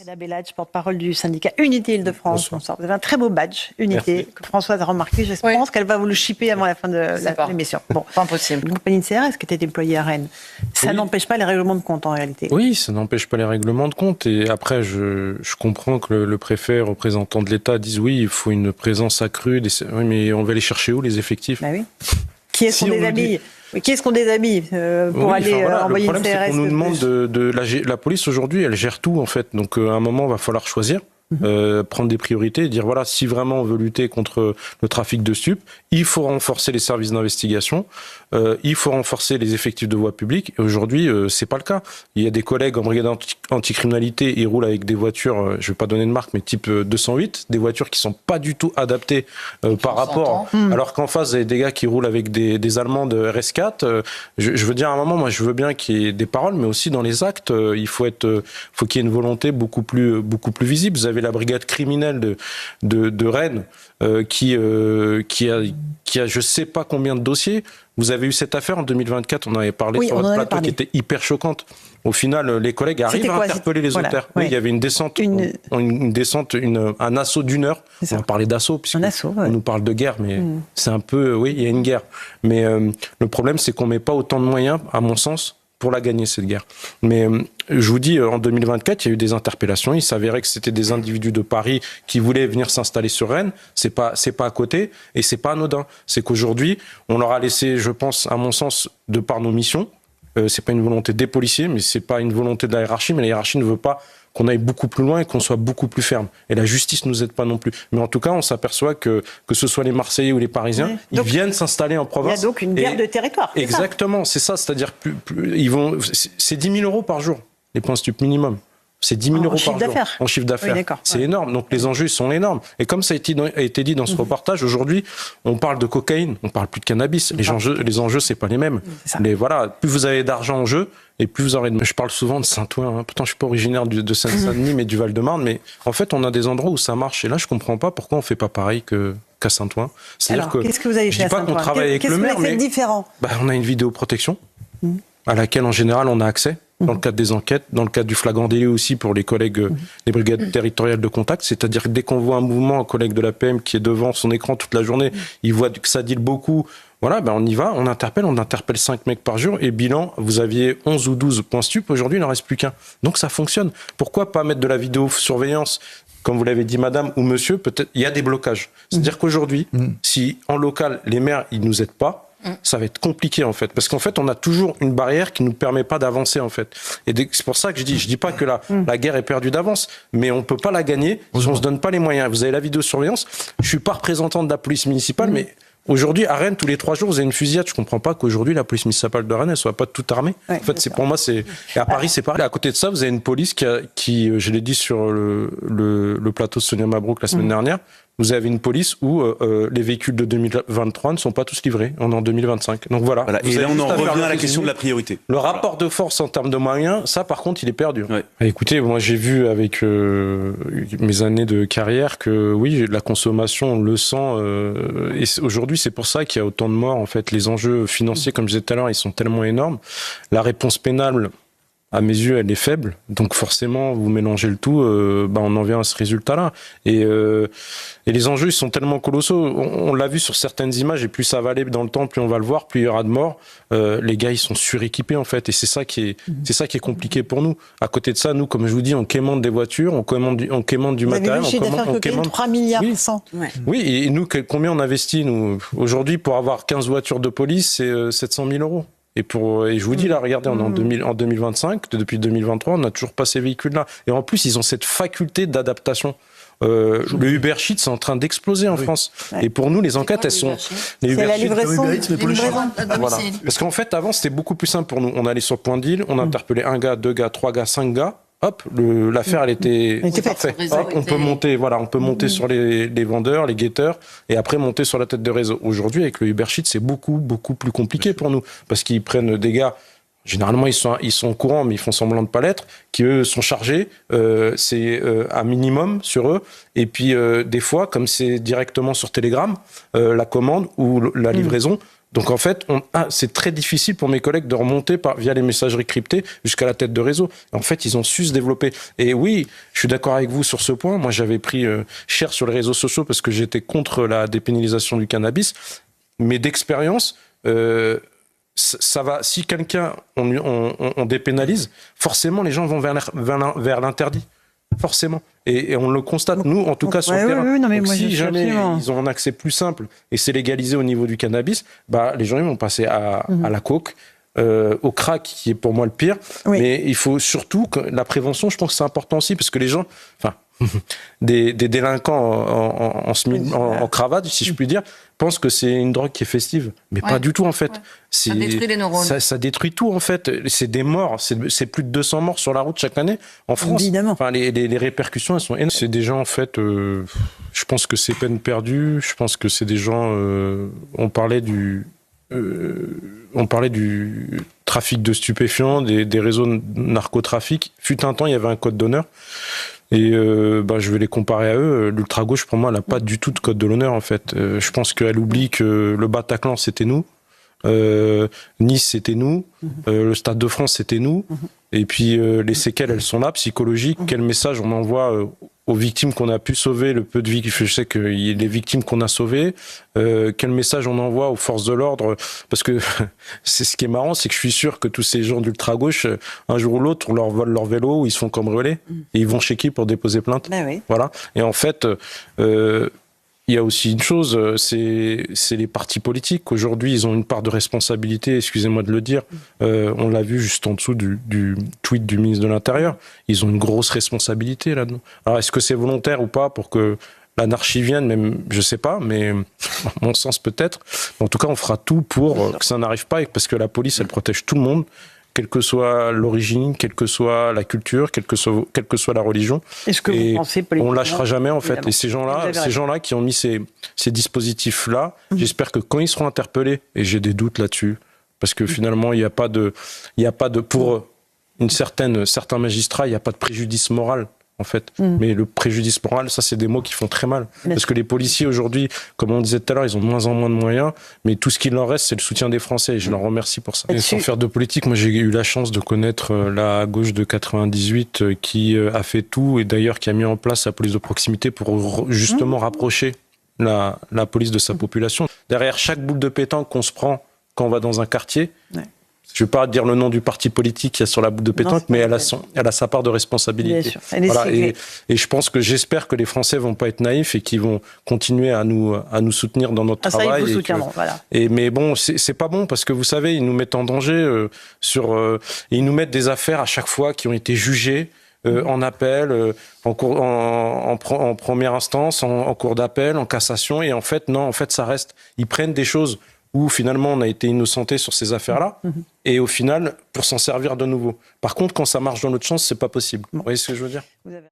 Reda Bellach, porte-parole du syndicat Unité Île-de-France. Bonsoir. Vous avez un très beau badge, Unité, Merci. que Françoise a remarqué. Je pense qu'elle va vous le shipper avant la fin de l'émission. Bon, pas impossible. Une compagnie de CRS qui était déployée à Rennes. Ça n'empêche pas les règlements de compte en réalité. Oui, ça n'empêche pas les règlements de compte. Et après, je comprends que le préfet, représentant de l'État, dise oui, il faut une présence accrue. Oui, mais on va les chercher où, les effectifs? Bah oui. Qui est-ce qu'on déshabille? Qui est-ce qu'on déshabille pour aller envoyer une CRS? Le problème, c'est qu'on nous demande la police aujourd'hui, elle gère tout en fait. Donc à un moment, il va falloir choisir. Prendre des priorités et dire voilà, si vraiment on veut lutter contre le trafic de stupes, il faut renforcer les services d'investigation, il faut renforcer les effectifs de voie publique. Et aujourd'hui, c'est pas le cas. Il y a des collègues en brigade anticriminalité, ils roulent avec des voitures, je vais pas donner de marque, mais type 208, des voitures qui sont pas du tout adaptées par rapport. Alors qu'en face, il y a des gars qui roulent avec des Allemands de RS4. Je veux dire, à un moment, moi, je veux bien qu'il y ait des paroles, mais aussi dans les actes, il faut qu'il y ait une volonté beaucoup plus visible. Vous avez la brigade criminelle de Rennes qui a je sais pas combien de dossiers. Vous avez eu cette affaire en 2004, on avait parlé sur votre plateau qui était hyper choquante. Au final, les collègues arrivent à interpeller les auteurs. Oui, il y avait une descente, un assaut d'1 heure. On va parler d'assaut, puisqu'on nous parle de guerre, mais c'est un peu, oui, il y a une guerre. Mais le problème, c'est qu'on met pas autant de moyens, à mon sens, pour la gagner, cette guerre. Mais je vous dis, en 2024, il y a eu des interpellations. Il s'avérait que c'était des individus de Paris qui voulaient venir s'installer sur Rennes. C'est pas à côté et c'est pas anodin. C'est qu'aujourd'hui, on leur a laissé, je pense, à mon sens, de par nos missions. C'est pas une volonté des policiers, mais c'est pas une volonté de la hiérarchie. Mais la hiérarchie ne veut pas qu'on aille beaucoup plus loin et qu'on soit beaucoup plus ferme. Et la justice nous aide pas non plus. Mais en tout cas, on s'appelleoit que ce soit les Marseillais ou les Parisiens, ils viennent s'installer en province. Il y a donc une guerre de territoire. Exactement, c'est ça. C'est-à-dire c'est 10 000 € par jour, les points stup minimum. C'est 10 000 € par jour en chiffre d'affaires. Oui, c'est énorme. Donc les enjeux sont énormes. Et comme ça a été dit dans ce reportage, aujourd'hui, on parle de cocaïne, on parle plus de cannabis. Les enjeux, c'est pas les mêmes. Mais voilà, plus vous avez d'argent en jeu, et plus vous aurez de... Je parle souvent de Saint-Ouen. Pourtant, je suis pas originaire de Seine-Saint-Denis, mais du Val-de-Marne. Mais en fait, on a des endroits où ça marche. Et là, je comprends pas pourquoi on fait pas pareil qu'à Saint-Ouen. Alors, qu'est-ce que vous avez fait à Saint-Ouen? Je dis pas qu'on travaille avec le maire, mais différent. On a une vidéoprotection à laquelle, en général, on a accès. Dans le cadre des enquêtes, dans le cadre du flagrant délit aussi pour les collègues des brigades territoriales de contact, c'est-à-dire que dès qu'on voit un mouvement, un collègue de la PM qui est devant son écran toute la journée, il voit que ça deal beaucoup, voilà, on y va, on interpelle 5 mecs par jour et bilan, vous aviez 11 ou 12 points stup, aujourd'hui il n'en reste plus qu'un. Donc ça fonctionne. Pourquoi pas mettre de la vidéosurveillance, comme vous l'avez dit madame ou monsieur, peut-être il y a des blocages. C'est-à-dire qu'aujourd'hui, si en local les maires ils nous aident pas, ça va être compliqué en fait, parce qu'en fait on a toujours une barrière qui nous permet pas d'avancer en fait. Et c'est pour ça que je dis pas que la guerre est perdue d'avance, mais on peut pas la gagner si on se donne pas les moyens. Vous avez la vidéosurveillance. Je suis pas représentant de la police municipale, mais aujourd'hui à Rennes tous les 3 jours vous avez une fusillade. Je comprends pas qu'aujourd'hui la police municipale de Rennes elle soit pas toute armée. En fait pour moi et à Paris c'est pareil. À côté de ça vous avez une police qui je l'ai dit sur le plateau de Sonia Mabrouk la semaine dernière. Vous avez une police où les véhicules de 2023 ne sont pas tous livrés. On est en 2025. Donc voilà. Et là, on en revient à la question de la priorité. Le rapport de force en termes de moyens, ça, par contre, il est perdu. Ouais. Écoutez, moi, j'ai vu avec mes années de carrière que, oui, la consommation, on le sent. Et aujourd'hui, c'est pour ça qu'il y a autant de morts. En fait, les enjeux financiers, comme je disais tout à l'heure, ils sont tellement énormes. La réponse pénale, à mes yeux, elle est faible. Donc forcément, vous mélangez le tout, on en vient à ce résultat-là. Et les enjeux, ils sont tellement colossaux. On l'a vu sur certaines images, et plus ça va aller dans le temps, plus on va le voir, plus il y aura de morts. Les gars, ils sont suréquipés, en fait. Et c'est ça qui est compliqué pour nous. À côté de ça, nous, comme je vous dis, on quémande des voitures, on quémande du matériel. Vous avez vu le chiffre d'affaires 3 milliards %. Oui, et nous, combien on investit, nous? Aujourd'hui, pour avoir 15 voitures de police, c'est 700 000 €. Et je vous dis là, regardez, on est en 2025, depuis 2023, on n'a toujours pas ces véhicules-là. Et en plus, ils ont cette faculté d'adaptation. Le Uber Eats est en train d'exploser en France. Et pour nous, les enquêtes, elles sont... C'est la livraison. Voilà. Parce qu'en fait, avant, c'était beaucoup plus simple pour nous. On allait sur Point Deal, on interpellait 1 gars, 2 gars, 3 gars, 5 gars. Hop, l'affaire, elle était parfaite. Hop, on peut monter sur les vendeurs, les guetteurs, et après monter sur la tête de réseau. Aujourd'hui, avec le Uber Eats, c'est beaucoup, beaucoup plus compliqué pour nous. Parce qu'ils prennent des gars, généralement, ils sont au courant, mais ils font semblant de pas l'être, qui eux sont chargés, c'est un minimum sur eux. Et puis, des fois, comme c'est directement sur Telegram, la commande ou la livraison, Donc en fait, c'est très difficile pour mes collègues de remonter via les messageries cryptées jusqu'à la tête de réseau. En fait, ils ont su se développer. Et oui, je suis d'accord avec vous sur ce point. Moi, j'avais pris cher sur les réseaux sociaux parce que j'étais contre la dépénalisation du cannabis. Mais d'expérience, ça va. Si quelqu'un on dépénalise, forcément les gens vont vers l'interdit. Forcément. Et on le constate, nous, en tout cas, sur le terrain. Oui, non, mais moi, si jamais ils ont un accès plus simple et c'est légalisé au niveau du cannabis, les gens ils vont passer à la coke, au crack, qui est pour moi le pire. Oui. Mais il faut surtout que la prévention, je pense que c'est important aussi, parce que les gens, des délinquants en cravate, si je puis dire, pensent que c'est une drogue qui est festive. Mais pas du tout, en fait. Ça détruit les neurones. Ça détruit tout, en fait. C'est des morts. C'est plus de 200 morts sur la route chaque année en France. Évidemment. Enfin, les répercussions, elles sont énormes. C'est des gens, en fait, je pense que c'est peine perdue. Je pense que c'est des gens... on parlait du trafic de stupéfiants, des réseaux de narcotrafic. Fut un temps, il y avait un code d'honneur. Et je vais les comparer à eux. L'ultra-gauche, pour moi, elle n'a pas du tout de code de l'honneur, en fait. Je pense qu'elle oublie que le Bataclan, c'était nous. Nice, c'était nous. Le Stade de France, c'était nous. Et puis, les séquelles, elles sont là, psychologiques. Quel message on envoie aux victimes qu'on a pu sauver, le peu de victimes, je sais que les victimes qu'on a sauvées, quel message on envoie aux forces de l'ordre, parce que c'est ce qui est marrant, c'est que je suis sûr que tous ces gens d'ultra-gauche, un jour ou l'autre, on leur vole leur vélo, ou ils se font cambrioler, et ils vont chez qui pour déposer plainte? Oui. Voilà. Et en fait, il y a aussi une chose, c'est les partis politiques. Aujourd'hui, ils ont une part de responsabilité, excusez-moi de le dire. On l'a vu juste en dessous du tweet du ministre de l'Intérieur. Ils ont une grosse responsabilité là-dedans. Alors, est-ce que c'est volontaire ou pas pour que l'anarchie vienne? Même, je sais pas, mais à mon sens peut-être. En tout cas, on fera tout pour que ça n'arrive pas, parce que la police, elle protège tout le monde, quelle que soit l'origine, quelle que soit la culture, quelle que soit la religion. Est-ce que vous pensez politiquement? On lâchera jamais, en fait. Évidemment. Et ces gens-là qui ont mis ces dispositifs-là, j'espère que quand ils seront interpellés, et j'ai des doutes là-dessus, parce que finalement, il n'y a pas de, pour certains magistrats, il n'y a pas de préjudice moral, en fait. Mais le préjudice moral, ça, c'est des mots qui font très mal. Parce que les policiers, aujourd'hui, comme on disait tout à l'heure, ils ont de moins en moins de moyens, mais tout ce qu'il leur reste, c'est le soutien des Français, et je leur remercie pour ça. Et sans faire de politique, moi, j'ai eu la chance de connaître la gauche de 98 qui a fait tout, et d'ailleurs qui a mis en place la police de proximité pour justement rapprocher la police de sa population. Derrière chaque boule de pétanque qu'on se prend quand on va dans un quartier, je ne vais pas dire le nom du parti politique qu'il y a sur la boule de pétanque, mais elle a sa part de responsabilité. Bien sûr. Voilà, et j'espère que les Français vont pas être naïfs et qu'ils vont continuer à nous soutenir dans notre travail. Ça, ils vous soutiendront, voilà. Mais bon, c'est pas bon, parce que vous savez, ils nous mettent en danger ils nous mettent des affaires à chaque fois qui ont été jugées en appel, en première instance, en cour d'appel, en cassation, et en fait, non, ça reste. Ils prennent des choses où finalement on a été innocenté sur ces affaires-là, et au final, pour s'en servir de nouveau. Par contre, quand ça marche dans l'autre sens, c'est pas possible. Vous voyez ce que je veux dire ?